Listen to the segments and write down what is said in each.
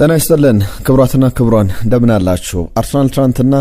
ጤና ይስጥልን ክቡራትና ክቡራን እንደምን አላችሁ? አርሰናል ትናንትና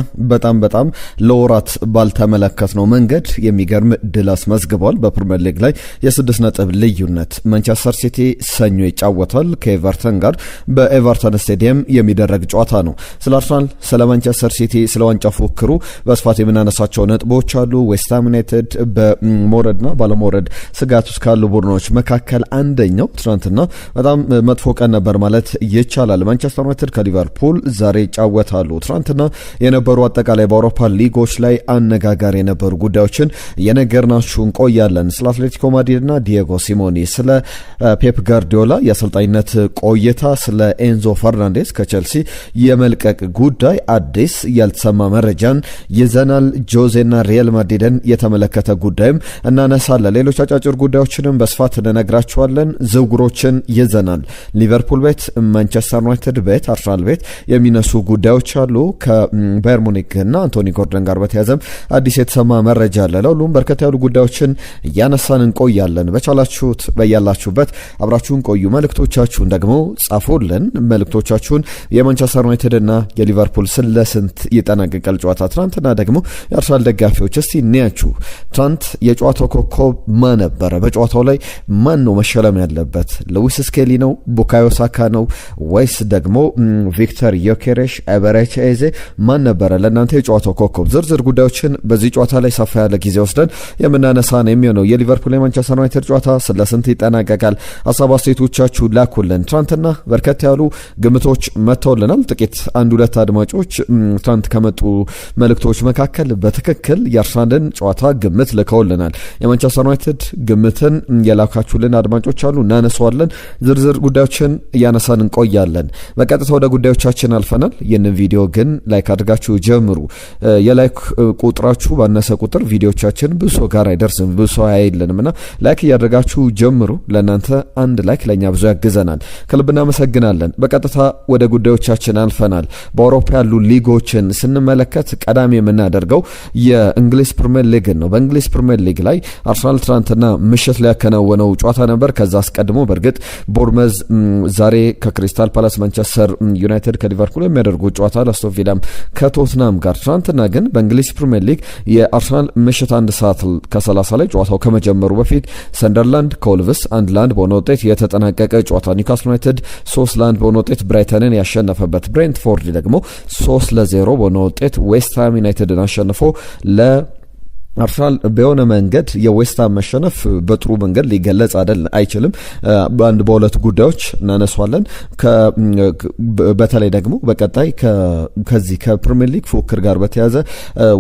በጣም ለወራት ባልተመለከትነው መንገድ የሚገርም ድል አስመዝግቧል። በፕሪሚየር ሊግ ላይ የ6 ነጥብ ልዩነት ማንቸስተር ሲቲ ሰኞ ይጫወታል ከኤቨርተን ጋር በኤቨርተን ስቴዲየም የሚደረግ ጨዋታ ነው። ስለ አርሰናል፣ ስለ ማንቸስተር ሲቲ፣ ስለ ዋንጫ ፉክክሩ በስፋት የምናነሳቸው ነጥቦች አሉ። ዌስትሃም ዩናይትድ በመውረድና ባለመውረድ ስጋት ውስጥ ካሉ ቡድኖች መካከል አንደኛው ትናንትና በጣም መጥፎ ቀን ነበር ማለት ይቻላል። ማንቸስተር ዩናይትድ ከሊቨርፑል ዛሬ ይጫወታሉ። ትናንትና የነበሩ አጠቃላይ በአውሮፓ ሊጎች ላይ አነጋጋሪ የነበሩ ጉዳዮችን የነገርናችሁ እንቆያለን። ስለ አትሌቲኮ ማድሪድና ዲየጎ ሲሞኔ፣ ስለ ፔፕ ጋርዲዮላ የአሰልጣኝነት ቆይታ፣ ስለ ኤንዞ ፈርናንዴስ ከቼልሲ የመልቀቅ ጉዳይ አዲስ ያልተሰማ መረጃን ይዘናል። ጆዜና ሪያል ማድሪድን የተመለከተ ጉዳይም እናነሳለን። ሌሎች አጫጭር ጉዳዮችንም በስፋት እንነግራችኋለን። ዝውውሮችን ይዘናል። ሊቨርፑል ቤት፣ ማንቸስተር ዩናይትድ ቤት፣ አርሰናል ቤት የሚነሱ ጉዳዮች አሉ። ከባየር ሙኒክ እና አንቶኒ ጎርደን ጋር በተያዘም አዲስ የተሰማ መረጃ አለ። ለሁሉም በርከት ያሉ ጉዳዮችን እያነሳን እንቆያለን። በቻላችሁት በያላችሁበት አብራችሁን ቆዩ። መልእክቶቻችሁን ደግሞ ጻፉልን። መልእክቶቻችሁን የማንቸስተር ዩናይትድ እና የሊቨርፑል ስለስንት ይጠናቀቃል ጨዋታ፣ ትናንትና ደግሞ የአርሰናል ደጋፊዎች እስቲ እንያችሁ። ትናንት የጨዋታው ኮከብ ማን ነበረ? በጨዋታው ላይ ማን ነው መሸለም ያለበት? ሉዊስ ስኬሊ ነው? ቡካዮ ሳካ ነው ወይስ ደግሞ ቪክተር ዮኬሬሽ፣ ኤበሬቺ ኤዜ? ማን ነበረ ለእናንተ የጨዋታው ኮከብ? ዝርዝር ጉዳዮችን በዚህ ጨዋታ ላይ ሰፋ ያለ ጊዜ ወስደን የምናነሳ ነው የሚሆነው። የሊቨርፑል የማንቸስተር ዩናይትድ ጨዋታ ስለስንት ይጠናቀቃል? ሀሳብ አስተያየቶቻችሁ ላኩልን። ትናንትና በርከት ያሉ ግምቶች መጥተውልናል። ጥቂት አንድ ሁለት አድማጮች ትናንት ከመጡ መልእክቶች መካከል በትክክል የአርሰናልን ጨዋታ ግምት ልከውልናል። የማንቸስተር ዩናይትድ ግምትን የላካችሁልን አድማጮች አሉ፣ እናነሳዋለን። ዝርዝር ጉዳዮችን እያነሳን እንቆያለን። በቀጥታ ወደ ጉዳዮቻችን አልፈናል። ይህንን ቪዲዮ ግን ላይክ አድርጋችሁ ጀምሩ። የላይክ ቁጥራችሁ ባነሰ ቁጥር ቪዲዮቻችን ብዙ ጋር አይደርስም፣ ብዙ አይልንም እና ላይክ እያደረጋችሁ ጀምሩ። ለእናንተ አንድ ላይክ ለእኛ ብዙ ያግዘናል። ከልብ እናመሰግናለን። በቀጥታ ወደ ጉዳዮቻችን አልፈናል። በአውሮፓ ያሉ ሊጎችን ስንመለከት ቀዳሚ የምናደርገው የእንግሊዝ ፕሪሚየር ሊግን ነው። በእንግሊዝ ፕሪሚየር ሊግ ላይ አርሰናል ትናንትና ምሽት ላይ ያከናወነው ጨዋታ ነበር። ከዛ አስቀድሞ በእርግጥ ቦርመዝ ዛሬ ከክሪስታል ፓላስ፣ ማንቸስተር ዩናይትድ ከሊቨርፑል የሚያደርጉት ጨዋታ፣ አስቶን ቪላም ከቶትናም ጋር። ትናንትና ግን በእንግሊዝ ፕሪሚየር ሊግ የአርሰናል ምሽት 1 ሰዓት ከ30 ላይ ጨዋታው ከመጀመሩ በፊት ሰንደርላንድ ከወልቭስ 1-1 በሆነ ውጤት የተጠናቀቀ ጨዋታ፣ ኒውካስል ዩናይትድ 3-1 በሆነ ውጤት ብራይተንን ያሸነፈበት፣ ብሬንትፎርድ ደግሞ 3-0 በሆነ ውጤት ዌስትሃም ዩናይትድን አሸንፎ አርሰናል በሆነ መንገድ የዌስትሃም መሸነፍ በጥሩ መንገድ ሊገለጽ አይችልም። በአንድ በሁለት ጉዳዮች እናነሷለን። በተለይ ደግሞ በቀጣይ ከዚህ ከፕሪሚየር ሊግ ፉክክር ጋር በተያዘ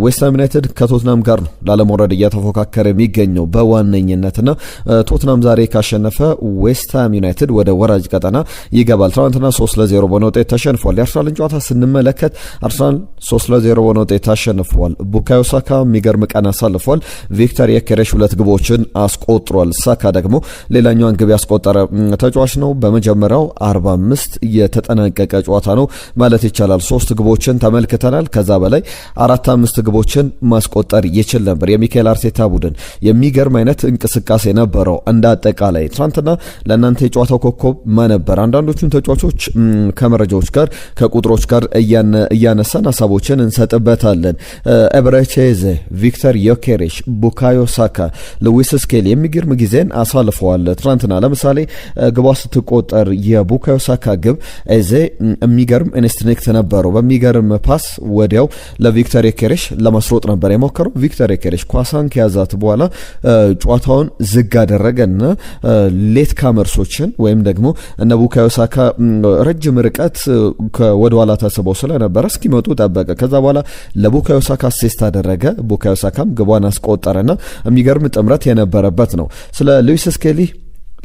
ዌስትሃም ዩናይትድ ከቶትናም ጋር ነው ላለመውረድ እየተፎካከረ የሚገኘው በዋነኝነትና ቶትናም ዛሬ ካሸነፈ ዌስትሃም ዩናይትድ ወደ ወራጅ ቀጠና ይገባል። ትናንትና 3-0 በሆነ ውጤት ተሸንፏል። የአርሰናልን ጨዋታ ስንመለከት አርሰናል 3-0 በሆነ ውጤት ተሸንፏል። ቡካዮ ሳካ የሚገርም ቀን አሳልፏል። ቪክተር ዮኬሬሽ 2 ግቦችን አስቆጥሯል። ሳካ ደግሞ ሌላኛውን ግብ ያስቆጠረ ተጫዋች ነው። በመጀመሪያው 45 የተጠናቀቀ ጨዋታ ነው ማለት ይቻላል። 3 ግቦችን ተመልክተናል። ከዛ በላይ 4-5 ግቦችን ማስቆጠር ይችል ነበር የሚካኤል አርቴታ ቡድን። የሚገርም አይነት እንቅስቃሴ ነበረው። እንደ አጠቃላይ ትናንትና ለእናንተ የጨዋታው ኮከብ ማን ነበር? አንዳንዶቹን ተጫዋቾች ከመረጃዎች ጋር ከቁጥሮች ጋር እያነሳን ሀሳቦችን እንሰጥበታለን። ኤበሬቺ ኤዜ፣ ቪክተር ዮኬሬሽ፣ ቡካዮ ሳካ፣ ሉዊስ ስኬሊ የሚገርም ጊዜን አሳልፈዋል። ትናንትና ለምሳሌ ግቧ ስትቆጠር የቡካዮ ሳካ ግብ ኤዜ የሚገርም ኢንስቲንክት ነበረው። በሚገርም ፓስ ወዲያው ለቪክተር ዮኬሬሽ ለማስሮጥ ነበር የሞከረው። ቪክተር ዮኬሬሽ ኳሳን ከያዛት በኋላ ጨዋታውን ዝግ አደረገና ሌት ካመርሶችን ወይም ደግሞ እነ ቡካዮ ሳካ ረጅም ርቀት ወደኋላ ተስበው ስለነበረ እስኪመጡ ጠበቀ። ከዛ በኋላ ለቡካዮ ሳካ አሲስት አደረገ። ቡካዮ ሳካም ግቧን አስቆጠረና የሚገርም ጥምረት የነበረበት ነው። ስለ ሉዊስ ስኬሊ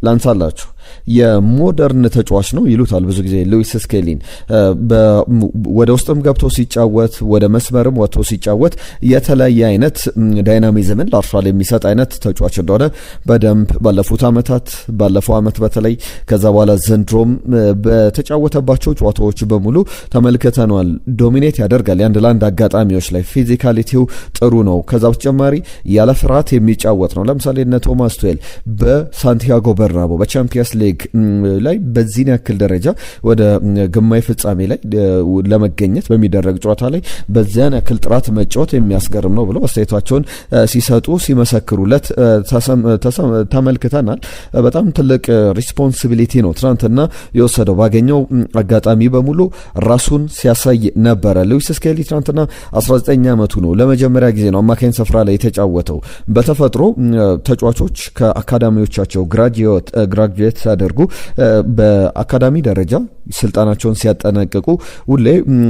ላንሳላችሁ። የሞደርን ተጫዋች ነው ይሉታል ብዙ ጊዜ ሉዊስ ስኬሊን። ወደ ውስጥም ገብቶ ሲጫወት ወደ መስመርም ወጥቶ ሲጫወት የተለያየ አይነት ዳይናሚዝምን ለአርሰናል የሚሰጥ አይነት ተጫዋች እንደሆነ በደንብ ባለፈው ዓመት በተለይ ከዛ በኋላ ዘንድሮም በተጫወተባቸው ጨዋታዎች በሙሉ ተመልክተናል። ዶሚኔት ያደርጋል የአንድ ለአንድ አጋጣሚዎች ላይ፣ ፊዚካሊቲው ጥሩ ነው። ከዛ በተጨማሪ ያለ ፍርሃት የሚጫወት ነው። ለምሳሌ እነ ቶማስ ቱዌል በሳንቲያጎ በርናቦ በቻምፒየንስ ሊግ ላይ በዚህ ያክል ደረጃ ወደ ግማሽ ፍጻሜ ላይ ለመገኘት በሚደረግ ጨዋታ ላይ በዚያን ያክል ጥራት መጫወት የሚያስገርም ነው ብለው አስተያየታቸውን ሲሰጡ ሲመሰክሩለት ተመልክተናል። በጣም ትልቅ ሪስፖንሲቢሊቲ ነው ትናንትና የወሰደው። ባገኘው አጋጣሚ በሙሉ ራሱን ሲያሳይ ነበረ። ሉዊስ ስኬሊ ትናንትና 19 ዓመቱ ነው። ለመጀመሪያ ጊዜ ነው አማካኝ ስፍራ ላይ የተጫወተው። በተፈጥሮ ተጫዋቾች ከአካዳሚዎቻቸው ግራጁዌት ሲያደርጉ በአካዳሚ ደረጃ ስልጣናቸውን ሲያጠናቅቁ ሁሌ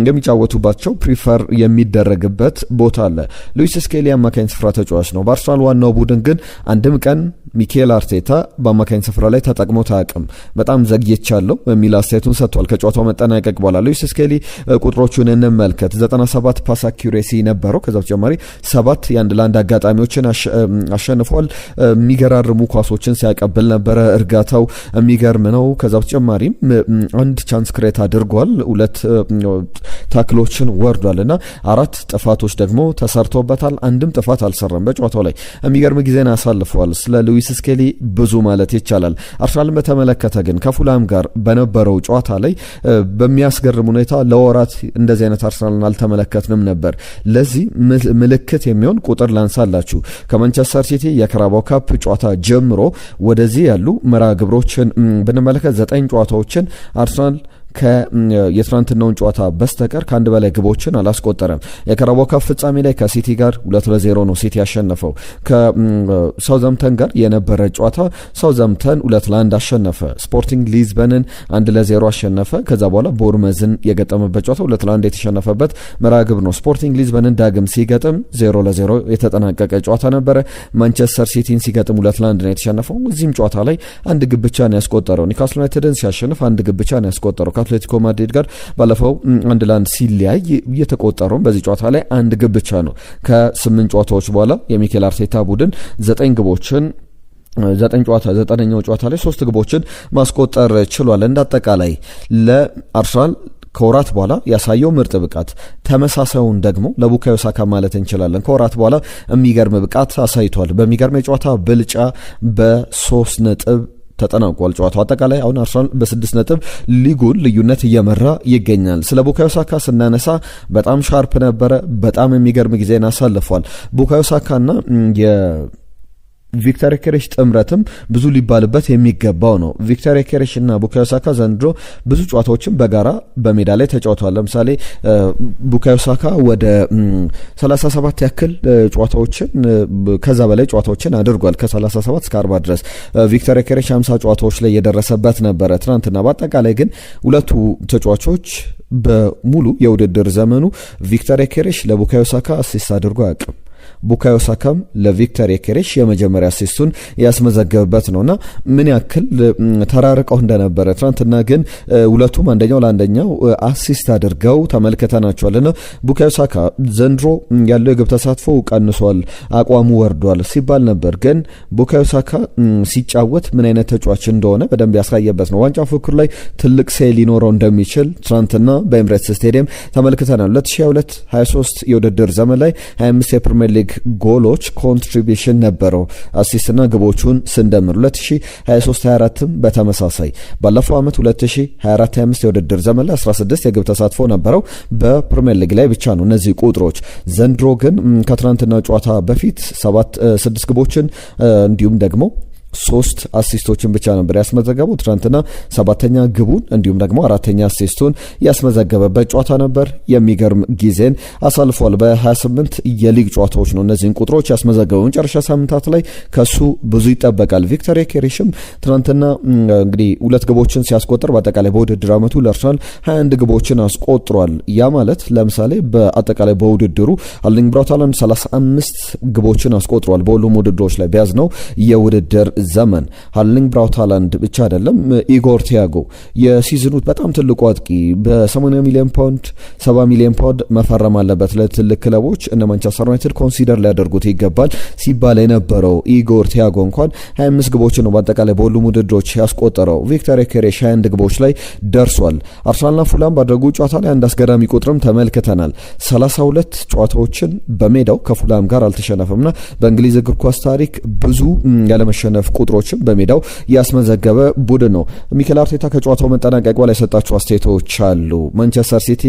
የሚጫወቱባቸው ፕሪፈር የሚደረግበት ቦታ አለ። ሉዊስ ስኬሊ አማካኝ ስፍራ ተጫዋች ነው። በአርሰናል ዋናው ቡድን ግን አንድም ቀን ሚኬል አርቴታ በአማካኝ ስፍራ ላይ ተጠቅሞት አያውቅም። በጣም ዘግይቻለሁ የሚል አስተያየቱን ሰጥቷል ከጨዋታው መጠናቀቅ በኋላ። ሉዊስ ስኬሊ ቁጥሮቹን እንመልከት። 97 ፓስ አኪዩሬሲ ነበረው። ከዛ በተጨማሪ 7 የአንድ ለአንድ አጋጣሚዎችን አሸንፏል። የሚገራርሙ ኳሶችን ሲያቀብል ነበረ። እርጋታው የሚገርም ነው። ከዛ በተጨማሪም አንድ ቻንስ ክሬት አድርጓል። 2 ታክሎችን ወርዷል እና 4 ጥፋቶች ደግሞ ተሰርቶበታል። አንድም ጥፋት አልሰራም በጨዋታው ላይ። የሚገርም ጊዜን አሳልፈዋል። ስለ ሉዊስ ስኬሊ ብዙ ማለት ይቻላል። አርሰናልን በተመለከተ ግን ከፉላም ጋር በነበረው ጨዋታ ላይ በሚያስገርም ሁኔታ ለወራት እንደዚህ አይነት አርሰናልን አልተመለከትንም ነበር። ለዚህ ምልክት የሚሆን ቁጥር ላንሳላችሁ። ከማንቸስተር ሲቲ የካራባኦ ካፕ ጨዋታ ጀምሮ ወደዚህ ያሉ መርሃ ግብሮችን ብንመለከት 9 ጨዋታዎችን አርሰናል የትናንትናውን ጨዋታ በስተቀር ከአንድ በላይ ግቦችን አላስቆጠረም። የካራባኦ ካፕ ፍጻሜ ላይ ከሲቲ ጋር 2-0 ነው ሲቲ ያሸነፈው። ከሳውዛምተን ጋር የነበረ ጨዋታ ሳውዛምተን 2-1 አሸነፈ። ስፖርቲንግ ሊዝበንን 1-0 አሸነፈ። ከዛ በኋላ ቦርመዝን የገጠመበት ጨዋታ 2-1 የተሸነፈበት መርሃ ግብር ነው። ስፖርቲንግ ሊዝበንን ዳግም ሲገጥም 0-0 የተጠናቀቀ ጨዋታ ነበረ። ማንቸስተር ሲቲን ሲገጥም 2-1 ነው የተሸነፈው። እዚህም ጨዋታ ላይ አንድ ግብ ብቻ ነው ያስቆጠረው። ኒውካስል ዩናይትድን ሲያሸንፍ አንድ ግብ ብቻ ነው ያስቆጠረው። አትሌቲኮ ማድሪድ ጋር ባለፈው 1-1 ሲለያይ የተቆጠረው በዚህ ጨዋታ ላይ አንድ ግብ ብቻ ነው። ከ8 ጨዋታዎች በኋላ የሚኬል አርቴታ ቡድን 9 ግቦችን 9ኛው ጨዋታ ላይ 3 ግቦችን ማስቆጠር ችሏል። እንዳጠቃላይ ለአርሰናል ከወራት በኋላ ያሳየው ምርጥ ብቃት ተመሳሳዩን ደግሞ ለቡካዮ ሳካ ማለት እንችላለን። ከወራት በኋላ የሚገርም ብቃት አሳይቷል። በሚገርም የጨዋታ ብልጫ በ3 ነጥብ ተጠናቋል ጨዋታው። አጠቃላይ አሁን አርሰናል በ6 ነጥብ ሊጉን ልዩነት እየመራ ይገኛል። ስለ ቡካዮ ሳካ ስናነሳ በጣም ሻርፕ ነበረ። በጣም የሚገርም ጊዜን አሳልፏል። ቡካዮ ሳካና ቪክተር ኬሬሽ ጥምረትም ብዙ ሊባልበት የሚገባው ነው። ቪክተር ኬሬሽ እና ቡካዮ ሳካ ዘንድሮ ብዙ ጨዋታዎችን በጋራ በሜዳ ላይ ተጫውተዋል። ለምሳሌ ቡካዮ ሳካ ወደ 37 ያክል ጨዋታዎችን ከዛ በላይ ጨዋታዎችን አድርጓል። ከ37 እስከ 40 ድረስ። ቪክተር ኬሬሽ 50 ጨዋታዎች ላይ የደረሰበት ነበረ ትናንትና። በአጠቃላይ ግን ሁለቱ ተጫዋቾች በሙሉ የውድድር ዘመኑ ቪክተር ኬሬሽ ለቡካዮ ሳካ አሲስት አድርጎ አያውቅም። ቡካዮ ሳካም ለቪክተር ኬሬሽ የመጀመሪያ አሲስቱን ያስመዘገበበት ነውና ምን ያክል ተራርቀው እንደነበረ ትናንትና ግን ሁለቱም አንደኛው ለአንደኛው አሲስት አድርገው ተመልክተናቸዋልና ቡካዮ ሳካ ዘንድሮ ያለው የግብ ተሳትፎ ቀንሷል፣ አቋሙ ወርዷል ሲባል ነበር። ግን ቡካዮ ሳካ ሲጫወት ምን አይነት ተጫዋች እንደሆነ በደንብ ያሳየበት ነው። ዋንጫ ፉክክር ላይ ትልቅ ሴል ሊኖረው እንደሚችል ትናንትና በኤምሬትስ ስቴዲየም ተመልክተናል። 2022-23 የውድድር ዘመን ላይ 25 የፕሪሚየር ሊግ ጎሎች ኮንትሪቢዩሽን ነበረው አሲስትና ግቦቹን ስንደምር 2023-24ም በተመሳሳይ። ባለፈው ዓመት 2024-25 የውድድር ዘመን ላይ 16 የግብ ተሳትፎ ነበረው በፕሪሚየር ሊግ ላይ ብቻ ነው እነዚህ ቁጥሮች። ዘንድሮ ግን ከትናንትና ጨዋታ በፊት 6 ግቦችን እንዲሁም ደግሞ 3 አሲስቶችን ብቻ ነበር ያስመዘገበው። ትናንትና 7ኛ ግቡን እንዲሁም ደግሞ 4ኛ አሲስቱን ያስመዘገበበት ጨዋታ ነበር። የሚገርም ጊዜን አሳልፏል። በ28 የሊግ ጨዋታዎች ነው እነዚህን ቁጥሮች ያስመዘገበው። መጨረሻ ሳምንታት ላይ ከሱ ብዙ ይጠበቃል። ቪክተር ኬሬሽም ትናንትና እንግዲህ 2 ግቦችን ሲያስቆጥር በአጠቃላይ በውድድር ዓመቱ ለአርሰናል 21 ግቦችን አስቆጥሯል። ያ ማለት ለምሳሌ በአጠቃላይ በውድድሩ አርሊንግ ብራውት ሃላንድ 35 ግቦችን አስቆጥሯል። በሁሉም ውድድሮች ላይ በያዝነው የውድድር ዘመን አርሊንግ ብራውት ሃላንድ ብቻ አይደለም፣ ኢጎር ቲያጎ የሲዝኑ በጣም ትልቁ አጥቂ በ80 ሚሊዮን ፓውንድ 70 ሚሊዮን ፓውንድ መፈረም አለበት ለትልቅ ክለቦች እነ ማንቸስተር ዩናይትድ ኮንሲደር ሊያደርጉት ይገባል ሲባል የነበረው ኢጎር ቲያጎ እንኳን 25 ግቦችን ነው በአጠቃላይ በሁሉም ውድድሮች ያስቆጠረው። ቪክተር ኬሬሽ 21 ግቦች ላይ ደርሷል። አርሰናልና ፉላም ባደረጉ ጨዋታ ላይ አንድ አስገራሚ ቁጥርም ተመልክተናል። 32 ጨዋታዎችን በሜዳው ከፉላም ጋር አልተሸነፈምና በእንግሊዝ እግር ኳስ ታሪክ ብዙ ያለመሸነፍ የማሸነፍ ቁጥሮችም በሜዳው ያስመዘገበ ቡድን ነው። ሚኬል አርቴታ ከጨዋታው መጠናቀቅ በኋላ የሰጣቸው አስተያየቶች አሉ። ማንቸስተር ሲቲ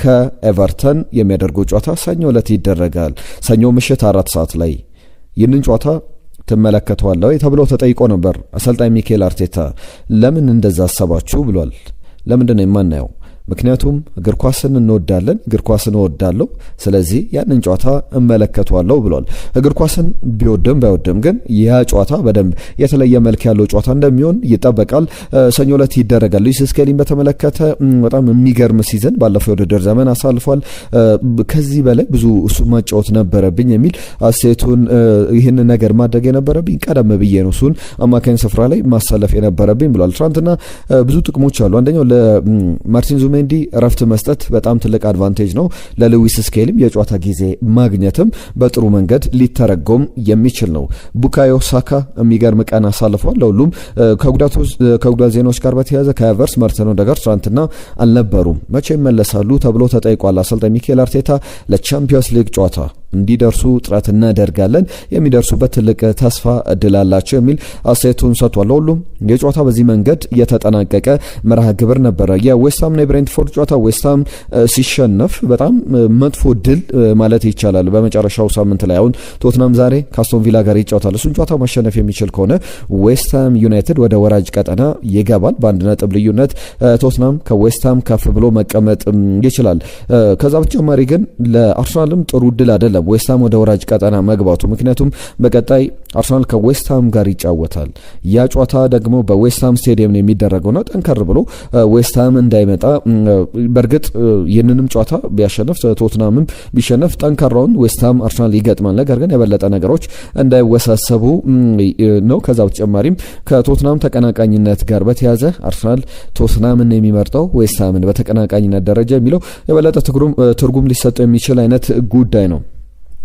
ከኤቨርተን የሚያደርገው ጨዋታ ሰኞ ዕለት ይደረጋል። ሰኞ ምሽት 4 ሰዓት ላይ ይህንን ጨዋታ ትመለከተዋለህ ተብሎ ተጠይቆ ነበር። አሰልጣኝ ሚኬል አርቴታ ለምን እንደዛ አሰባችሁ ብሏል። ለምንድን ነው የማናየው? ምክንያቱም እግር ኳስን እንወዳለን፣ እግር ኳስን እወዳለሁ፣ ስለዚህ ያንን ጨዋታ እመለከተዋለሁ ብሏል። እግር ኳስን ቢወድም ባይወድም ግን ያ ጨዋታ በደንብ የተለየ መልክ ያለው ጨዋታ እንደሚሆን ይጠበቃል። ሰኞ ዕለት ይደረጋል። ሉዊስ ስኬሊን በተመለከተ በጣም የሚገርም ሲዝን ባለፈው የውድድር ዘመን አሳልፏል። ከዚህ በላይ ብዙ እሱ ማጫወት ነበረብኝ የሚል አስተያየቱን ይህን ነገር ማድረግ የነበረብኝ ቀደም ብዬ ነው እሱን አማካኝ ስፍራ ላይ ማሳለፍ የነበረብኝ ብሏል። ትናንትና ብዙ ጥቅሞች አሉ። አንደኛው ለማርቲን ዙቢሜንዲ ረፍት መስጠት በጣም ትልቅ አድቫንቴጅ ነው። ለሉዊስ ስኬሊም የጨዋታ ጊዜ ማግኘትም በጥሩ መንገድ ሊተረጎም የሚችል ነው። ቡካዮ ሳካ የሚገርም ቀን አሳልፏል። ለሁሉም ከጉዳት ዜናዎች ጋር በተያያዘ ከቨርስ ማርቲን ኦዴጋርድ ትናንትና አልነበሩም። መቼ ይመለሳሉ ተብሎ ተጠይቋል። አሰልጣኝ ሚኬል አርቴታ ለቻምፒየንስ ሊግ ጨዋታ እንዲደርሱ ጥረት እናደርጋለን፣ የሚደርሱበት ትልቅ ተስፋ እድል አላቸው የሚል አስተያየቱን ሰጥቷል። ሁሉም የጨዋታ በዚህ መንገድ የተጠናቀቀ መርሃ ግብር ነበረ። የዌስትሃምና የብሬንትፎርድ ጨዋታ ዌስትሃም ሲሸነፍ በጣም መጥፎ ድል ማለት ይቻላል። በመጨረሻው ሳምንት ላይ አሁን ቶትናም ዛሬ ከአስቶን ቪላ ጋር ይጫወታል። እሱን ጨዋታ ማሸነፍ የሚችል ከሆነ ዌስትሃም ዩናይትድ ወደ ወራጅ ቀጠና ይገባል። በአንድ ነጥብ ልዩነት ቶትናም ከዌስትሃም ከፍ ብሎ መቀመጥ ይችላል። ከዛ በተጨማሪ ግን ለአርሰናልም ጥሩ ድል አይደለም ዌስትሃም ወደ ወራጅ ቀጠና መግባቱ። ምክንያቱም በቀጣይ አርሰናል ከዌስትሃም ጋር ይጫወታል። ያ ጨዋታ ደግሞ በዌስትሃም ስቴዲየም ነው የሚደረገውና ጠንከር ብሎ ዌስትሃም እንዳይመጣ በእርግጥ ይህንንም ጨዋታ ቢያሸነፍ ቶትናምም ቢሸነፍ ጠንካራውን ዌስትሃም አርሰናል ይገጥማል። ነገር ግን የበለጠ ነገሮች እንዳይወሳሰቡ ነው። ከዛ በተጨማሪም ከቶትናም ተቀናቃኝነት ጋር በተያዘ አርሰናል ቶትናምን የሚመርጠው ዌስትሃምን በተቀናቃኝነት ደረጃ የሚለው የበለጠ ትርጉም ሊሰጠው የሚችል አይነት ጉዳይ ነው።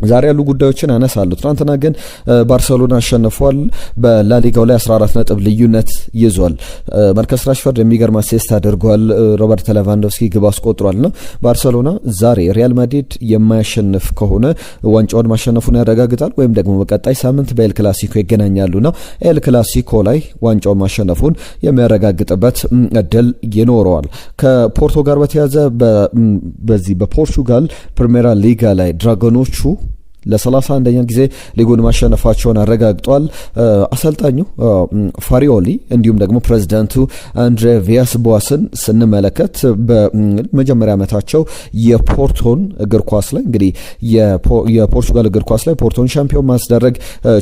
ዛሬ ያሉ ጉዳዮችን አነሳለሁ። ትናንትና ግን ባርሰሎና አሸንፏል። በላሊጋው ላይ 14 ነጥብ ልዩነት ይዟል። ማርከስ ራሽፎርድ የሚገርም አሲስት አድርጓል። ሮበርት ሌቫንዶቭስኪ ግብ አስቆጥሯልና ባርሰሎና ዛሬ ሪያል ማድሪድ የማያሸንፍ ከሆነ ዋንጫውን ማሸነፉን ያረጋግጣል ወይም ደግሞ በቀጣይ ሳምንት በኤል ክላሲኮ ይገናኛሉና ኤል ክላሲኮ ላይ ዋንጫውን ማሸነፉን የሚያረጋግጥበት እድል ይኖረዋል። ከፖርቶ ጋር በተያያዘ በዚህ በፖርቹጋል ፕሪሜራ ሊጋ ላይ ድራጎኖቹ ለ31ኛ ጊዜ ሊጉን ማሸነፋቸውን አረጋግጧል። አሰልጣኙ ፋሪዮሊ እንዲሁም ደግሞ ፕሬዚዳንቱ አንድሬ ቪያስ ቦአስን ስንመለከት በመጀመሪያ ዓመታቸው የፖርቶን እግር ኳስ ላይ እንግዲህ የፖርቹጋል እግር ኳስ ላይ ፖርቶን ሻምፒዮን ማስደረግ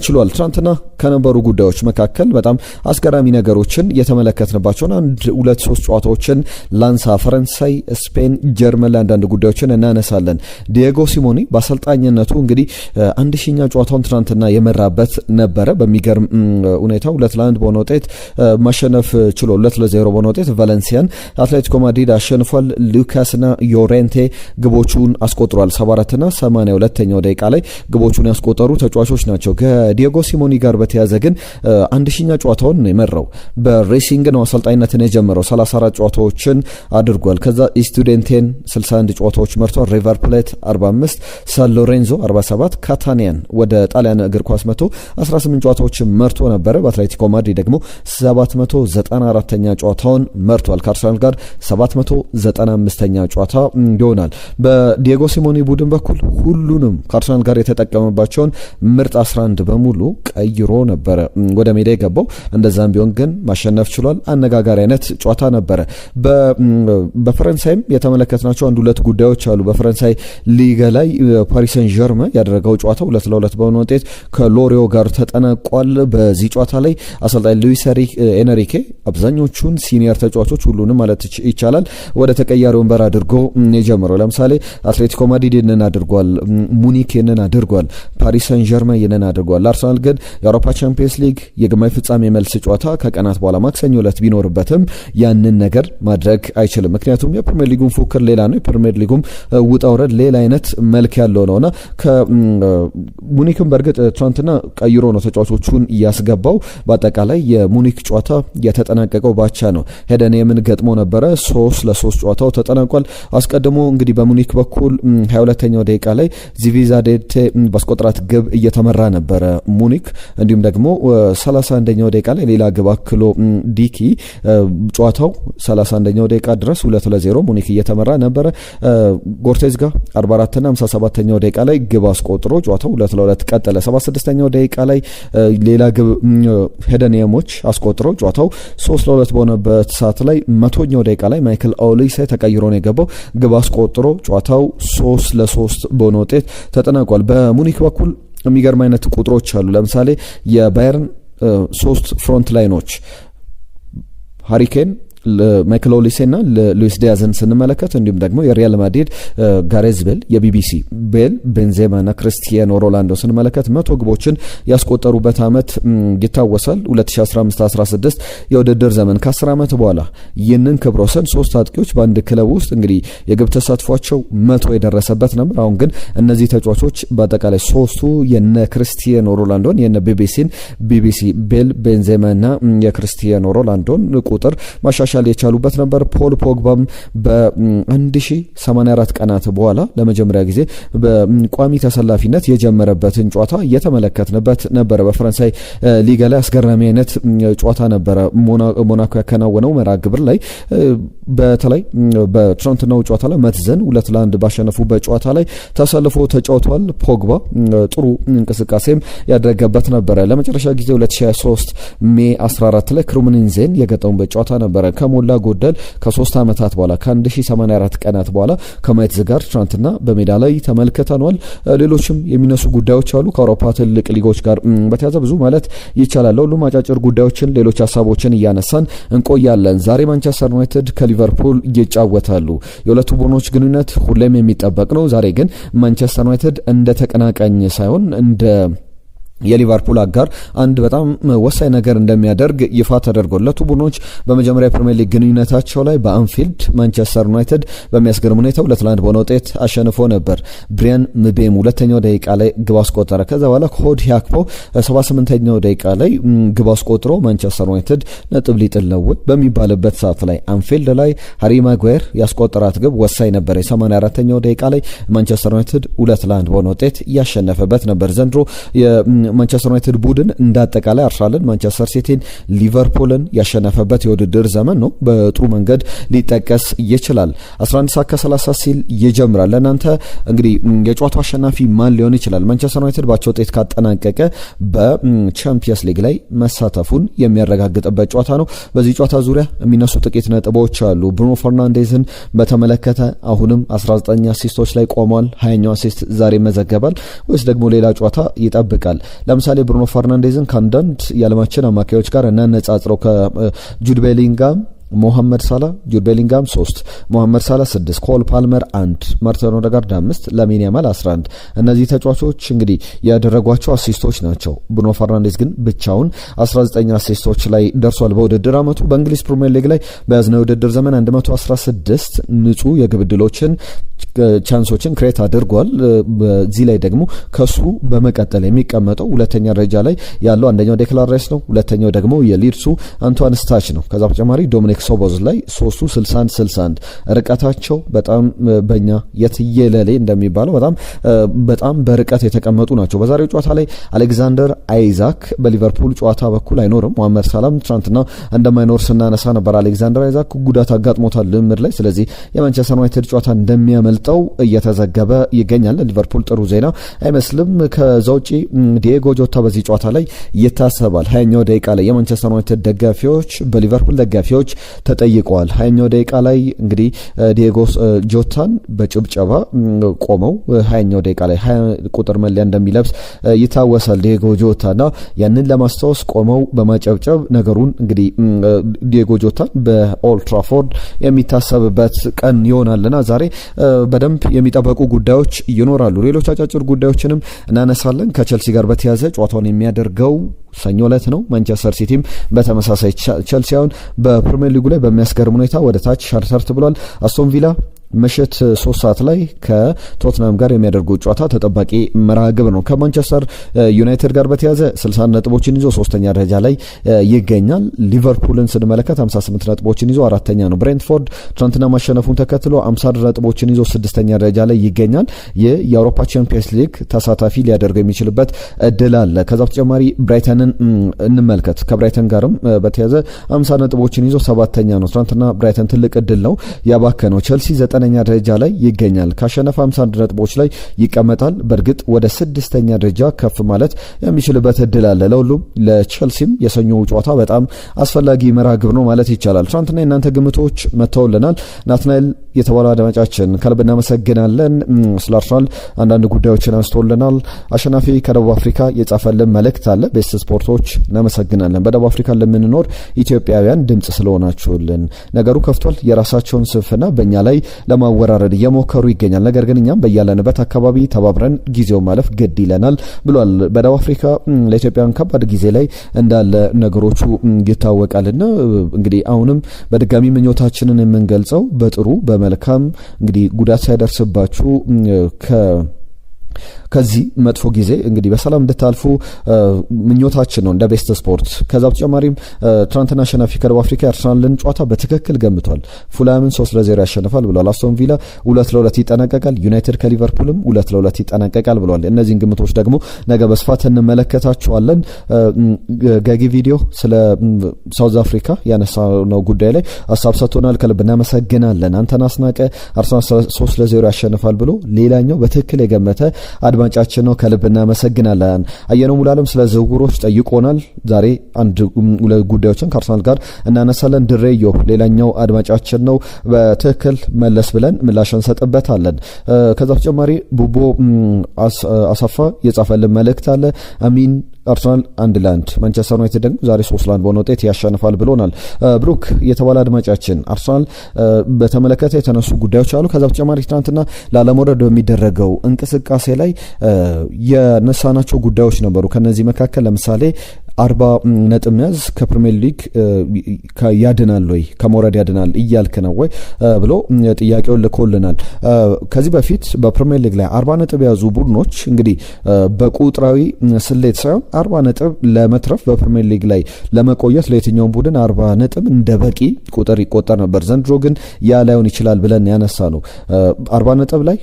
ችሏል። ትናንትና ከነበሩ ጉዳዮች መካከል በጣም አስገራሚ ነገሮችን የተመለከትንባቸውን 1-2-3 ጨዋታዎችን ላንሳ። ፈረንሳይ፣ ስፔን፣ ጀርመን ላይ አንዳንድ ጉዳዮችን እናነሳለን። ዲየጎ ሲሞኒ በአሰልጣኝነቱ እንግዲህ 1000ኛ ጨዋታውን ትናንትና የመራበት ነበረ። በሚገርም ሁኔታ 2-1 በሆነ ውጤት ማሸነፍ ችሎ 2-0 በሆነ ውጤት ቫሌንሲያን አትሌቲኮ ማድሪድ አሸንፏል። ሉካስና ዮሬንቴ ግቦቹን አስቆጥሯል። 74ና 82ኛው ደቂቃ ላይ ግቦቹን ያስቆጠሩ ተጫዋቾች ናቸው። ከዲየጎ ሲሞኒ ጋር በተያዘ ግን 1000ኛ ጨዋታውን የመራው በሬሲንግ ነው አሰልጣኝነትን የጀመረው 34 ጨዋታዎችን አድርጓል። ከዛ ስቱዴንቴን 61 ጨዋታዎች መርቷል። ሪቨር ፕሌት 45፣ ሳን ሎሬንዞ 47፣ ካታኒያን ወደ ጣሊያን እግር ኳስ 18 ጨዋታዎችን መርቶ ነበረ። በአትሌቲኮ ማድሪድ ደግሞ 794ኛ ጨዋታውን መርቷል። ከአርሰናል ጋር 795ኛ ጨዋታ ይሆናል። በዲየጎ ሲሞኒ ቡድን በኩል ሁሉንም ከአርሰናል ጋር የተጠቀመባቸውን ምርጥ 11 በሙሉ ቀይሮ ነበረ ወደ ሜዳ የገባው። እንደዛም ቢሆን ግን ማሸነፍ ችሏል። አነጋጋሪ አይነት ጨዋታ ነበረ። በፈረንሳይም የተመለከትናቸው 1-2 ጉዳዮች አሉ። በፈረንሳይ ሊግ ላይ ፓሪስ ሰን ዠርመን ያደረገው ጨዋታ 2-2 በሆነ ውጤት ከሎሪዮ ጋር ተጠናቋል። በዚህ ጨዋታ ላይ አሰልጣኝ ሉዊስ ኤንሪኬ አብዛኞቹን ሲኒየር ተጫዋቾች ሁሉንም ማለት ይቻላል ወደ ተቀያሪ ወንበር አድርጎ የጀመረው። ለምሳሌ አትሌቲኮ ማድሪድ ይህንን አድርጓል፣ ሙኒክ ይህንን አድርጓል፣ ፓሪስ ሰን ዠርመን ይህንን አድርጓል። አርሰናል ግን የአውሮፓ ቻምፒየንስ ሊግ የግማሽ ፍጻሜ መልስ ጨዋታ ከቀናት በኋላ ማክሰኞ ዕለት ቢኖርበትም ያንን ነገር ማድረግ አይችልም። ምክንያቱም የፕሪሚየር ሊጉን ፉክክር ሌላ ነው፣ የፕሪሚየር ሊጉም ውጣ ውረድ ሌላ አይነት መልክ ያለው ነውና ሙኒክም በእርግጥ ትናንትና ቀይሮ ነው ተጫዋቾቹን ያስገባው። በአጠቃላይ የሙኒክ ጨዋታ የተጠናቀቀው ባቻ ነው። ሄደንየምን ገጥሞ ነበረ 3-3 ጨዋታው ተጠናቋል። አስቀድሞ እንግዲህ በሙኒክ በኩል 22ኛው ደቂቃ ላይ ዚቪዛዴቴ ባስቆጠራት ግብ እየተመራ ነበረ ሙኒክ። እንዲሁም ደግሞ 31ኛው ደቂቃ ላይ ሌላ ግብ አክሎ ዲኪ ጨዋታው 31ኛው ደቂቃ ድረስ 2-0 ሙኒክ እየተመራ ነበረ። ጎርቴዝጋ 44ና 57ኛው ደቂቃ ላይ ግብ አስቆጥሮ ጨዋታው 2-2 ቀጠለ። 76ኛው ደቂቃ ላይ ሌላ ግብ ሄደንየሞች አስቆጥሮ ጨዋታው 3-2 በሆነበት ሰዓት ላይ 100ኛው ደቂቃ ላይ ማይክል ኦሊሴ ተቀይሮ ነው የገባው። ግብ አስቆጥሮ ጨዋታው 3-3 በሆነ ውጤት ተጠናቋል። በሙኒክ በኩል የሚገርም አይነት ቁጥሮች አሉ። ለምሳሌ የባየርን 3 ፍሮንት ላይኖች ሃሪኬን ማይክል ኦሊሴ እና ሉዊስ ዲያዝን ስንመለከት እንዲሁም ደግሞ የሪያል ማድሪድ ጋሬዝ ቤል፣ የቢቢሲ ቤል፣ ቤንዜማ እና ክርስቲያኖ ሮናልዶ ስንመለከት 100 ግቦችን ያስቆጠሩበት አመት ይታወሳል። 2015-16 የውድድር ዘመን ከ10 አመት በኋላ ይህንን ክብረ ወሰን 3 አጥቂዎች በአንድ ክለብ ውስጥ እንግዲህ የግብ ተሳትፏቸው 100 የደረሰበት ነበር። አሁን ግን እነዚህ ተጫዋቾች በአጠቃላይ ሶስቱ የነ ክርስቲያኖ ሮናልዶን የነ ቢቢሲ ቤል፣ ቤንዜማ እና የክርስቲያኖ ሮናልዶን ቁጥር ማሻሻል የቻሉበት ነበር። ፖል ፖግባም በ1084 ቀናት በኋላ ለመጀመሪያ ጊዜ በቋሚ ተሰላፊነት የጀመረበትን ጨዋታ እየተመለከትንበት ነበረ። በፈረንሳይ ሊጋ ላይ አስገራሚ አይነት ጨዋታ ነበረ ሞናኮ ያከናወነው መርሃ ግብር ላይ። በተለይ በትናንትናው ጨዋታ ላይ መትዘን 2-1 ባሸነፉበት ጨዋታ ላይ ተሰልፎ ተጫውቷል። ፖግባ ጥሩ እንቅስቃሴም ያደረገበት ነበረ። ለመጨረሻ ጊዜ 2023 ሜይ 14 ላይ ክሩምኒንዜን የገጠሙበት ጨዋታ ነበረ። ከሞላ ጎደል ከ3 አመታት በኋላ ከ1084 ቀናት በኋላ ከማየት ጋር ትናንትና በሜዳ ላይ ተመልክተናል። ሌሎችም የሚነሱ ጉዳዮች አሉ። ከአውሮፓ ትልቅ ሊጎች ጋር በተያያዘ ብዙ ማለት ይቻላል። ሁሉም አጫጭር ጉዳዮችን፣ ሌሎች ሀሳቦችን እያነሳን እንቆያለን። ዛሬ ማንቸስተር ዩናይትድ ከሊቨርፑል ይጫወታሉ። የሁለቱ ቡድኖች ግንኙነት ሁሌም የሚጠበቅ ነው። ዛሬ ግን ማንቸስተር ዩናይትድ እንደ ተቀናቃኝ ሳይሆን እንደ የሊቨርፑል አጋር አንድ በጣም ወሳኝ ነገር እንደሚያደርግ ይፋ ተደርጓል። ሁለቱ ቡድኖች በመጀመሪያ ፕሪሚየር ሊግ ግንኙነታቸው ላይ በአንፊልድ ማንቸስተር ዩናይትድ በሚያስገርም ሁኔታ 2-1 በሆነ ውጤት አሸንፎ ነበር። ብሪያን ምቤም 2ኛው ደቂቃ ላይ ግብ አስቆጠረ። ከዛ በኋላ ኮዲ ያክፖ 78ኛው ደቂቃ ላይ ግብ አስቆጥሮ ማንቸስተር ዩናይትድ ነጥብ ሊጥል ነው በሚባልበት ሰዓት ላይ አንፊልድ ላይ ሃሪ ማጓየር ያስቆጠራት ግብ ወሳኝ ነበር። 84ኛው ደቂቃ ላይ ማንቸስተር ዩናይትድ 2-1 በሆነ ውጤት ያሸነፈበት ነበር። ዘንድሮ ማንቸስተር ዩናይትድ ቡድን እንዳጠቃላይ አርሰናልን፣ ማንቸስተር ሲቲን፣ ሊቨርፑልን ያሸነፈበት የውድድር ዘመን ነው። በጥሩ መንገድ ሊጠቀስ ይችላል። 11 ሰዓት ከ30 ሲል ይጀምራል። ለእናንተ እንግዲህ የጨዋታው አሸናፊ ማን ሊሆን ይችላል? ማንቸስተር ዩናይትድ ባቻ ውጤት ካጠናቀቀ በቻምፒየንስ ሊግ ላይ መሳተፉን የሚያረጋግጥበት ጨዋታ ነው። በዚህ ጨዋታ ዙሪያ የሚነሱ ጥቂት ነጥቦች አሉ። ብሩኖ ፈርናንዴዝን በተመለከተ አሁንም 19 አሲስቶች ላይ ቆሟል። 20ኛው አሲስት ዛሬ መዘገባል ወይስ ደግሞ ሌላ ጨዋታ ይጠብቃል? ለምሳሌ ብሩኖ ፈርናንዴዝን ከአንዳንድ የዓለማችን አማካዮች ጋር እናነጻጽረው። ከጁድ ቤሊንጋም፣ ሞሐመድ ሳላ፣ ጁድ ቤሊንጋም 3፣ ሞሐመድ ሳላ 6፣ ኮል ፓልመር 1፣ ማርቲን ኦዴጋርድ 5፣ ላሚን ያማል 11። እነዚህ ተጫዋቾች እንግዲህ ያደረጓቸው አሲስቶች ናቸው። ብሩኖ ፈርናንዴዝ ግን ብቻውን 19 አሲስቶች ላይ ደርሷል። በውድድር አመቱ በእንግሊዝ ፕሪሚየር ሊግ ላይ በያዝነው የውድድር ዘመን 116 ንጹህ የግብ ዕድሎችን ቻንሶችን ክሬት አድርጓል። በዚህ ላይ ደግሞ ከሱ በመቀጠል የሚቀመጠው ሁለተኛ ደረጃ ላይ ያለው አንደኛው ዴክላን ራይስ ነው። ሁለተኛው ደግሞ የሊድሱ አንቷን ስታች ነው። ከዛ በተጨማሪ ዶሚኒክ ሶቦዝ ላይ 3ቱ 61 ርቀታቸው በጣም በእኛ የትየለሌ እንደሚባለው በጣም በርቀት የተቀመጡ ናቸው። በዛሬው ጨዋታ ላይ አሌክዛንደር አይዛክ በሊቨርፑል ጨዋታ በኩል አይኖርም። መሐመድ ሳላም ትናንትና እንደማይኖር ስናነሳ ነበር። አሌክዛንደር አይዛክ ጉዳት አጋጥሞታል ልምድ ላይ። ስለዚህ የማንቸስተር ዩናይትድ ጨዋታ እንደሚያመልጠው እየተዘገበ ይገኛል። ሊቨርፑል ጥሩ ዜና አይመስልም። ከዛ ውጪ ዲዬጎ ጆታ በዚህ ጨዋታ ላይ ይታሰባል። 20ኛው ደቂቃ ላይ የማንቸስተር ዩናይትድ ደጋፊዎች በሊቨርፑል ደጋፊዎች ተጠይቀዋል። 20ኛው ደቂቃ ላይ እንግዲህ ዲዬጎ ጆታን በጭብጨባ ቆመው 20ኛው ደቂቃ ላይ 20 ቁጥር መለያ እንደሚለብስ ይታወሳል ዲዬጎ ጆታና ያንን ለማስታወስ ቆመው በማጨብጨብ ነገሩን እንግዲህ ዲዬጎ ጆታን በኦልድ ትራፎርድ የሚታሰብበት ቀን ይሆናልና ዛሬ በደንብ የሚጠበቁ ጉዳዮች ይኖራሉ። ሌሎች አጫጭር ጉዳዮችንም እናነሳለን። ከቸልሲ ጋር በተያያዘ ጨዋታውን የሚያደርገው ሰኞ ዕለት ነው። ማንቸስተር ሲቲም በተመሳሳይ ቸልሲ አሁን በፕሪሚየር ሊጉ ላይ በሚያስገርም ሁኔታ ወደ ታች ሸርተርት ብሏል። አስቶን ቪላ ምሽት 3 ሰዓት ላይ ከቶትናም ጋር የሚያደርጉ ጨዋታ ተጠባቂ መርሃ ግብር ነው። ከማንቸስተር ዩናይትድ ጋር በተያዘ 60 ነጥቦችን ይዞ 3ኛ ደረጃ ላይ ይገኛል። ሊቨርፑልን ስንመለከት 58 ነጥቦችን ይዞ 4ኛ ነው። ብሬንትፎርድ ትናንትና ማሸነፉን ተከትሎ 50 ነጥቦችን ይዞ 6ኛ ደረጃ ላይ ይገኛል። ይህ የአውሮፓ ቻምፒየንስ ሊግ ተሳታፊ ሊያደርገው የሚችልበት እድል አለ። ከዛ በተጨማሪ ብራይተንን እንመልከት። ከብራይተን ጋርም በተያዘ 50 ነጥቦችን ይዞ 7ኛ ነው። ትናንትና ብራይተን ትልቅ እድል ነው ያባከነው። ቼልሲ 9ኛ ደረጃ ላይ ይገኛል። ካሸነፈ 51 ነጥቦች ላይ ይቀመጣል። በእርግጥ ወደ 6ኛ ደረጃ ከፍ ማለት የሚችልበት እድል አለ። ለሁሉም ለቼልሲም የሰኞው ጨዋታ በጣም አስፈላጊ መርሃ ግብር ነው ማለት ይቻላል። ትናንትና የእናንተ ግምቶች መጥተውልናል። ናትናኤል የተባለው አድማጫችን ከልብ እናመሰግናለን። ስለ አርሰናል አንዳንድ ጉዳዮችን አንስቶልናል። አሸናፊ ከደቡብ አፍሪካ የጻፈልን መልእክት አለ። ቤስት ስፖርቶች እናመሰግናለን። በደቡብ አፍሪካ ለምንኖር ኢትዮጵያውያን ድምጽ ስለሆናችሁልን ነገሩ ከፍቷል። የራሳቸውን ስንፍና በእኛ ላይ ለማወራረድ እየሞከሩ ይገኛል። ነገር ግን እኛም በያለንበት አካባቢ ተባብረን ጊዜው ማለፍ ግድ ይለናል ብሏል። በደቡብ አፍሪካ ለኢትዮጵያን ከባድ ጊዜ ላይ እንዳለ ነገሮቹ ይታወቃልና እንግዲህ አሁንም በድጋሚ ምኞታችንን የምንገልጸው በጥሩ በመልካም እንግዲህ ጉዳት ሳይደርስባችሁ ከዚህ መጥፎ ጊዜ እንግዲህ በሰላም እንድታልፉ ምኞታችን ነው እንደ ቤስት ስፖርት። ከዛ በተጨማሪም ትናንትና አሸናፊ ከደቡብ አፍሪካ የአርሰናልን ጨዋታ በትክክል ገምቷል። ፉላምን 3-0 ያሸንፋል ብሏል። አስቶን ቪላ 2-2 ይጠናቀቃል። ዩናይትድ ከሊቨርፑልም 2-2 ይጠናቀቃል ብሏል። እነዚህን ግምቶች ደግሞ ነገ በስፋት እንመለከታቸዋለን። ገጊ ቪዲዮ ስለ ሳውዝ አፍሪካ ያነሳነው ጉዳይ ላይ ሀሳብ ሰጥቶናል። ከልብ እናመሰግናለን። አንተን አስናቀ አርሰናል 3-0 ያሸንፋል ብሎ ሌላኛው በትክክል የገመተ አድማጫችን ነው። ከልብ እናመሰግናለን። አየነው ሙሉዓለም ስለ ዝውውሮች ጠይቆናል። ዛሬ አንድ ሁለት ጉዳዮችን ከአርሰናል ጋር እናነሳለን። ድሬዮ ሌላኛው አድማጫችን ነው። በትክክል መለስ ብለን ምላሽ እንሰጥበታለን። ከዛ በተጨማሪ ቡቦ አሰፋ የጻፈልን መልእክት አለ። አሚን አርሰናል 1-1 ማንቸስተር ዩናይትድ ደግሞ ዛሬ 3-1 በሆነ ውጤት ያሸንፋል ብሎናል። ብሩክ የተባለ አድማጫችን አርሰናል በተመለከተ የተነሱ ጉዳዮች አሉ። ከዛ በተጨማሪ ትናንትና ላለመውረድ በሚደረገው እንቅስቃሴ ላይ የነሳናቸው ጉዳዮች ነበሩ። ከነዚህ መካከል ለምሳሌ 40 ነጥብ መያዝ ከፕሪሚየር ሊግ ያድናል ወይ ከመውረድ ያድናል እያልክ ነው ወይ ብሎ ጥያቄውን ልኮልናል። ከዚህ በፊት በፕሪሚየር ሊግ ላይ 40 ነጥብ የያዙ ቡድኖች እንግዲህ በቁጥራዊ ስሌት ሳይሆን 40 ነጥብ ለመትረፍ በፕሪሚየር ሊግ ላይ ለመቆየት ለየትኛውም ቡድን 40 ነጥብ እንደ በቂ ቁጥር ይቆጠር ነበር። ዘንድሮ ግን ያ ላይሆን ይችላል ብለን ያነሳ ነው። 40 ነጥብ ላይ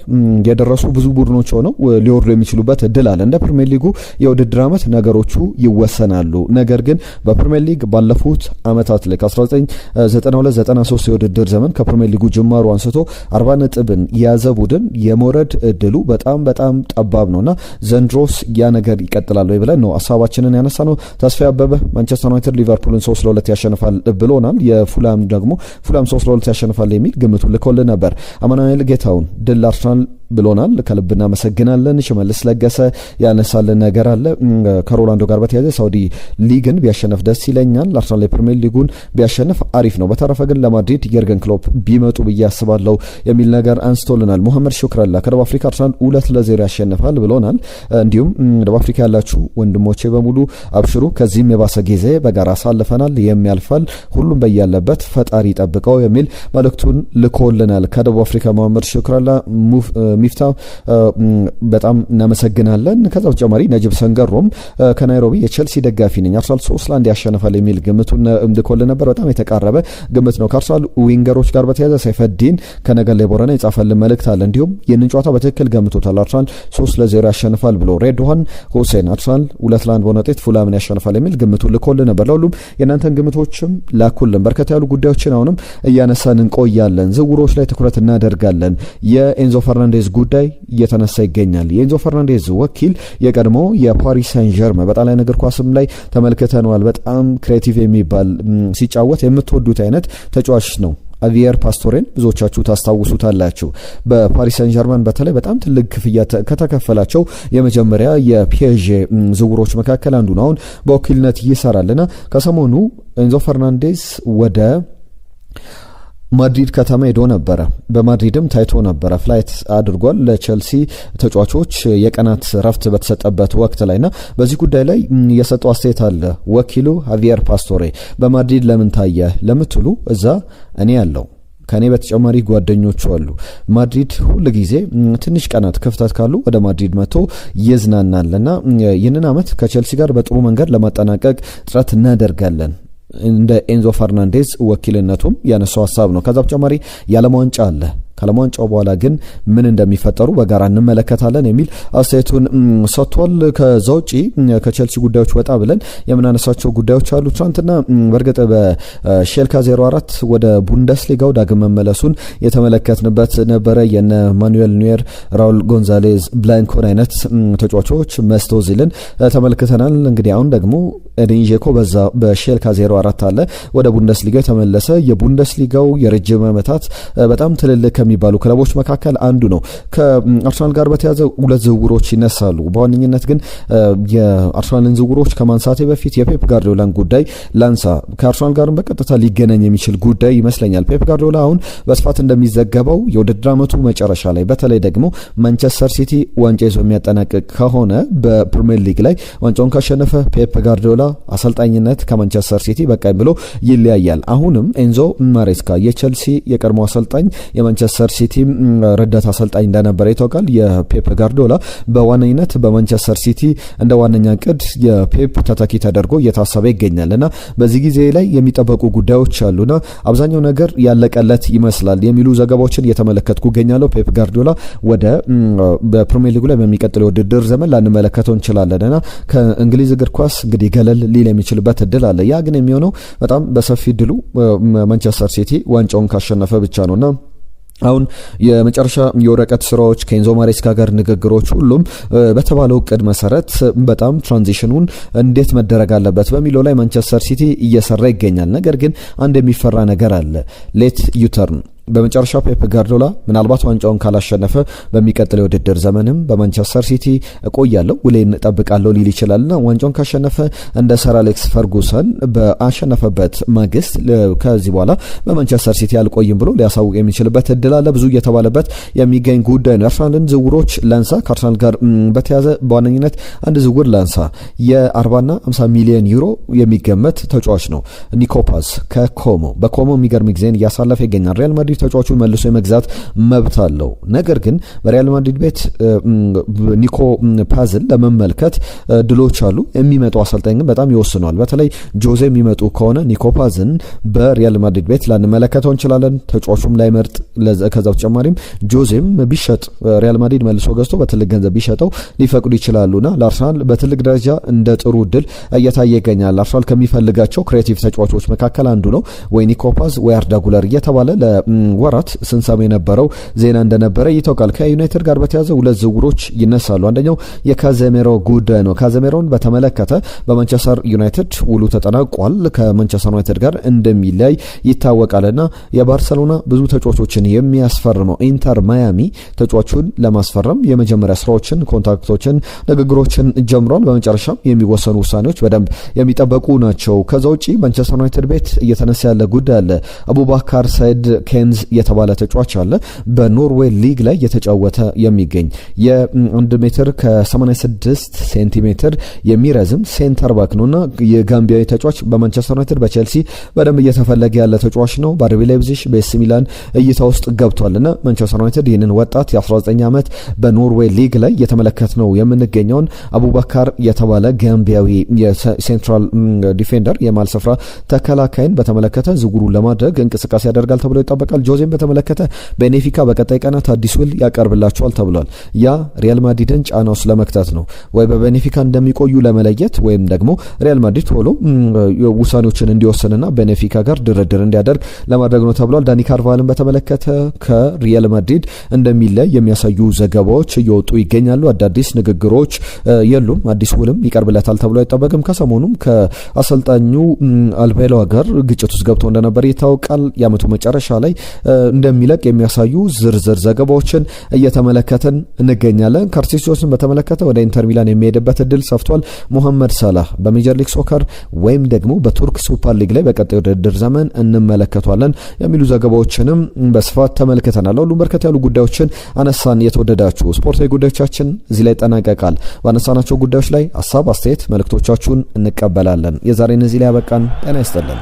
የደረሱ ብዙ ቡድኖች ሆነው ሊወርዱ የሚችሉበት እድል አለ። እንደ ፕሪሚየር ሊጉ የውድድር ዓመት ነገሮቹ ይወሰናሉ። ነገር ግን በፕሪሚየር ሊግ ባለፉት አመታት ላይ ከ1992-93 የውድድር ዘመን ከፕሪሚየር ሊጉ ጅማሩ አንስቶ 40 ነጥብን የያዘ ቡድን የመውረድ እድሉ በጣም በጣም ጠባብ ነውና ዘንድሮስ ያ ነገር ይቀጥላል ወይ ብለን ነው ሀሳባችንን ያነሳ ነው። ተስፋ ያበበ ማንቸስተር ዩናይትድ ሊቨርፑልን 3-2 ያሸንፋል ብሎናል። የፉላም ደግሞ ፉላም 3-2 ያሸንፋል የሚል ግምቱን ልኮልን ነበር። አማኑኤል ጌታውን ድል አርሰናል ብሎናል። ከልብ እናመሰግናለን። ሽመልስ ለገሰ ያነሳልን ነገር አለ። ከሮላንዶ ጋር በተያያዘ ሳውዲ ሊግን ቢያሸንፍ ደስ ይለኛል። አርሰናል የፕሪሚየር ሊጉን ቢያሸንፍ አሪፍ ነው። በተረፈ ግን ለማድሪድ የርገን ክሎፕ ቢመጡ ብዬ አስባለሁ የሚል ነገር አንስቶልናል። ሙሐመድ ሹክረላ ከደቡብ አፍሪካ አርሰናል 2-0 ያሸንፋል ብሎናል። እንዲሁም ደቡብ አፍሪካ ያላችሁ ወንድሞቼ በሙሉ አብሽሩ፣ ከዚህም የባሰ ጊዜ በጋራ አሳልፈናል፣ የሚያልፋል፣ ሁሉም በያለበት ፈጣሪ ጠብቀው የሚል መልእክቱን ልኮልናል። ከደቡብ አፍሪካ ሙሐመድ ሹክረላ ሚፍታ በጣም እናመሰግናለን። ከዛ በተጨማሪ ነጅብ ሰንገሮም ከናይሮቢ የቼልሲ ደጋፊ ነኝ አርሰናል 3-1 ያሸንፋል የሚል ግምቱን ልኮልን ነበር። በጣም የተቃረበ ግምት ነው። ከአርሰናል ዊንገሮች ጋር በተያያዘ ሰይፈዲን ከነገሌ ቦረና የጻፈልን መልእክት አለ። እንዲሁም ይህንን ጨዋታ በትክክል ገምቶታል። አርሰናል 3-0 ያሸንፋል ብሎ ሬድዋን ሁሴን አርሰናል 2-1 በሆነ ውጤት ፉላምን ያሸንፋል የሚል ግምቱን ልኮልን ነበር። ለሁሉም የእናንተን ግምቶችም ላኩልን። በርከት ያሉ ጉዳዮችን አሁንም እያነሳን እንቆያለን። ዝውውሮች ላይ ትኩረት እናደርጋለን። የኤንዞ ፈርናንዴዝ ጉዳይ እየተነሳ ይገኛል። የኤንዞ ፈርናንዴዝ ወኪል የቀድሞ የፓሪስ ሳን ዠርመን በጣሊያን እግር ኳስም ላይ ተመልክተነዋል። በጣም ክሬቲቭ የሚባል ሲጫወት የምትወዱት አይነት ተጫዋች ነው። አቪየር ፓስቶሬን ብዙዎቻችሁ ታስታውሱታላችሁ። በፓሪስ ሳን ዠርመን በተለይ በጣም ትልቅ ክፍያ ከተከፈላቸው የመጀመሪያ የፒኤስዤ ዝውውሮች መካከል አንዱ ነው። አሁን በወኪልነት ይሰራልና ከሰሞኑ ኤንዞ ፈርናንዴዝ ወደ ማድሪድ ከተማ ሄዶ ነበረ። በማድሪድም ታይቶ ነበረ። ፍላይት አድርጓል። ለቼልሲ ተጫዋቾች የቀናት ረፍት በተሰጠበት ወቅት ላይና በዚህ ጉዳይ ላይ የሰጠው አስተያየት አለ ወኪሉ አቪየር ፓስቶሬ። በማድሪድ ለምን ታየ ለምትሉ እዛ እኔ ያለው ከኔ በተጨማሪ ጓደኞቹ አሉ። ማድሪድ ሁሉ ጊዜ ትንሽ ቀናት ክፍተት ካሉ ወደ ማድሪድ መጥቶ ይዝናናልና ይህንን አመት ከቼልሲ ጋር በጥሩ መንገድ ለማጠናቀቅ ጥረት እናደርጋለን እንደ ኤንዞ ፈርናንዴዝ ወኪልነቱም ያነሳው ሐሳብ ነው። ከዛ በተጨማሪ የዓለም ዋንጫ አለ። ከዓለም ዋንጫው በኋላ ግን ምን እንደሚፈጠሩ በጋራ እንመለከታለን የሚል አስተያየቱን ሰጥቷል። ከዛ ውጪ ከቼልሲ ጉዳዮች ወጣ ብለን የምናነሳቸው ጉዳዮች አሉ። ትናንትና በእርግጥ በሼልካ 04 ወደ ቡንደስሊጋው ዳግም መመለሱን የተመለከትንበት ነበረ። የነ ማኑኤል ኑየር፣ ራውል ጎንዛሌዝ፣ ብላንኮን አይነት ተጫዋቾች መስቶዚልን ተመልክተናል። እንግዲህ አሁን ደግሞ ኤዲን ዤኮ በዛ በሼልካ 04 አለ ወደ ቡንደስሊጋው የተመለሰ። የቡንደስሊጋው የረጅም ዓመታት በጣም ትልልቅ ከሚባሉ ክለቦች መካከል አንዱ ነው። ከአርሰናል ጋር በተያያዘ ሁለት ዝውውሮች ይነሳሉ። በዋነኝነት ግን የአርሰናልን ዝውውሮች ከማንሳቴ በፊት የፔፕ ጋርዲዮላን ጉዳይ ላንሳ። ከአርሰናል ጋርም በቀጥታ ሊገናኝ የሚችል ጉዳይ ይመስለኛል። ፔፕ ጋርዲዮላ አሁን በስፋት እንደሚዘገበው የውድድር ዓመቱ መጨረሻ ላይ በተለይ ደግሞ ማንቸስተር ሲቲ ዋንጫ ይዞ የሚያጠናቅቅ ከሆነ በፕሪሚየር ሊግ ላይ ዋንጫውን ካሸነፈ ፔፕ ጋርዲዮላ አሰልጣኝነት ከማንቸስተር ሲቲ በቃኝ ብሎ ይለያያል። አሁንም ኤንዞ ማሬስካ የቼልሲ የቀድሞ አሰልጣኝ የማንቸስተር ሲቲ ረዳት አሰልጣኝ እንደነበረ ይታወቃል። የፔፕ ጋርዲዮላ በዋነኝነት በማንቸስተር ሲቲ እንደ ዋነኛ ቅድ የፔፕ ተተኪ ተደርጎ እየታሰበ ይገኛልና በዚህ ጊዜ ላይ የሚጠበቁ ጉዳዮች አሉና አብዛኛው ነገር ያለቀለት ይመስላል የሚሉ ዘገባዎችን እየተመለከትኩ እገኛለሁ። ፔፕ ጋርዲዮላ ወደ በፕሪሚየር ሊጉ ላይ በሚቀጥለው ውድድር ዘመን ላንመለከተው እንችላለንና ከእንግሊዝ እግር ኳስ እንግዲህ ገለል ሊል የሚችልበት እድል አለ። ያ ግን የሚሆነው በጣም በሰፊ እድሉ ማንቸስተር ሲቲ ዋንጫውን ካሸነፈ ብቻ ነውና አሁን የመጨረሻ የወረቀት ስራዎች ከኤንዞ ማሬስካ ጋር ንግግሮች ሁሉም በተባለው እቅድ መሰረት በጣም ትራንዚሽኑን እንዴት መደረግ አለበት በሚለው ላይ ማንቸስተር ሲቲ እየሰራ ይገኛል። ነገር ግን አንድ የሚፈራ ነገር አለ። ሌት ዩተርን በመጨረሻ ፔፕ ጋርዲዮላ ምናልባት ዋንጫውን ካላሸነፈ በሚቀጥለው የውድድር ዘመንም በማንቸስተር ሲቲ እቆያለሁ ውሌን እጠብቃለሁ ሊል ይችላልና ዋንጫውን ካሸነፈ እንደ ሰር አሌክስ ፈርጉሰን በአሸነፈበት ማግስት ከዚህ በኋላ በማንቸስተር ሲቲ አልቆይም ብሎ ሊያሳውቅ የሚችልበት እድል አለ። ብዙ እየተባለበት የሚገኝ ጉዳይ ነው። የአርሰናልን ዝውውሮች ላንሳ። ከአርሰናል ጋር በተያዘ በዋነኝነት አንድ ዝውውር ላንሳ። የ40ና 50 ሚሊዮን ዩሮ የሚገመት ተጫዋች ነው ኒኮፓዝ ከኮሞ በኮሞ የሚገርም ጊዜን እያሳለፈ ይገኛል። ሪያል ማድሪድ ተጫዋቹን መልሶ የመግዛት መብት አለው። ነገር ግን በሪያል ማድሪድ ቤት ኒኮ ፓዝን ለመመልከት ድሎች አሉ። የሚመጣው አሰልጣኝ ግን በጣም ይወስነዋል። በተለይ ጆዜ የሚመጡ ከሆነ ኒኮ ፓዝን በሪያል ማድሪድ ቤት ላንመለከተው እንችላለን። ተጫዋቹም ላይ መርጥ ከዛ በተጨማሪም ጆዜም ቢሸጥ ሪያል ማድሪድ መልሶ ገዝቶ በትልቅ ገንዘብ ቢሸጠው ሊፈቅዱ ይችላሉና ለአርሰናል በትልቅ ደረጃ እንደ ጥሩ ድል እየታየ ይገኛል። አርሰናል ከሚፈልጋቸው ክሬቲቭ ተጫዋቾች መካከል አንዱ ነው። ወይ ኒኮ ፓዝ ወይ አርዳ ጉለር እየተባለ ወራት ስንሰማ የነበረው ዜና እንደነበረ ይታወቃል። ከዩናይትድ ጋር በተያዘ ሁለት ዝውውሮች ይነሳሉ። አንደኛው የካዘሜሮ ጉዳይ ነው። ካዘሜሮን በተመለከተ በማንቸስተር ዩናይትድ ውሉ ተጠናቋል። ከማንቸስተር ዩናይትድ ጋር እንደሚለያይ ይታወቃልና የባርሰሎና ብዙ ተጫዋቾችን የሚያስፈርመው ኢንተር ማያሚ ተጫዋቹን ለማስፈረም የመጀመሪያ ስራዎችን፣ ኮንታክቶችን፣ ንግግሮችን ጀምሯል። በመጨረሻም የሚወሰኑ ውሳኔዎች በደንብ የሚጠበቁ ናቸው። ከዛ ውጪ ማንቸስተር ዩናይትድ ቤት እየተነሳ ያለ ጉዳይ አለ። አቡባካር ሳይድ ኬንዝ የተባለ ተጫዋች አለ። በኖርዌይ ሊግ ላይ የተጫወተ የሚገኝ የ1 ሜትር ከ86 ሴንቲሜትር የሚረዝም ሴንተር ባክ ነውና የጋምቢያዊ ተጫዋች በማንቸስተር ዩናይትድ በቼልሲ በደንብ እየተፈለገ ያለ ተጫዋች ነው። በአርቢ ላይፕዚግ በኤሲ ሚላን እይታ ውስጥ ገብቷልና ማንቸስተር ዩናይትድ ይህንን ወጣት የ19 ዓመት በኖርዌይ ሊግ ላይ እየተመለከት ነው የምንገኘውን አቡባካር የተባለ ጋምቢያዊ የሴንትራል ዲፌንደር የማል ስፍራ ተከላካይን በተመለከተ ዝውውሩን ለማድረግ እንቅስቃሴ ያደርጋል ተብሎ ይጠበቃል። ጆዜን በተመለከተ ቤኔፊካ በቀጣይ ቀናት አዲስ ውል ያቀርብላቸዋል ተብሏል። ያ ሪያል ማድሪድን ጫና ውስጥ ለመክተት ነው። ወይ በቤኔፊካ እንደሚቆዩ ለመለየት ወይም ደግሞ ሪያል ማድሪድ ቶሎ ውሳኔዎችን እንዲወስንና ቤኔፊካ ጋር ድርድር እንዲያደርግ ለማድረግ ነው ተብሏል። ዳኒ ካርቫልን በተመለከተ ከሪያል ማድሪድ እንደሚለይ የሚያሳዩ ዘገባዎች እየወጡ ይገኛሉ። አዳዲስ ንግግሮች የሉም። አዲስ ውልም ይቀርብለታል ተብሎ አይጠበቅም። ከሰሞኑም ከአሰልጣኙ አልቤሎዋ ጋር ግጭት ውስጥ ገብቶ እንደነበር ይታወቃል። የዓመቱ መጨረሻ ላይ እንደሚለቅ የሚያሳዩ ዝርዝር ዘገባዎችን እየተመለከተን እንገኛለን። ካርሲሲዮስን በተመለከተ ወደ ኢንተር ሚላን የሚሄድበት እድል ሰፍቷል። ሙሐመድ ሳላህ በሜጀር ሊግ ሶከር ወይም ደግሞ በቱርክ ሱፐር ሊግ ላይ በቀጣዩ ውድድር ዘመን እንመለከቷለን የሚሉ ዘገባዎችንም በስፋት ተመልክተናል። ሁሉም በርከት ያሉ ጉዳዮችን አነሳን። የተወደዳችሁ ስፖርታዊ ጉዳዮቻችን እዚህ ላይ ይጠናቀቃል። ባነሳናቸው ጉዳዮች ላይ ሀሳብ፣ አስተያየት፣ መልእክቶቻችሁን እንቀበላለን። የዛሬን እዚህ ላይ ያበቃን። ጤና ይስጥልን።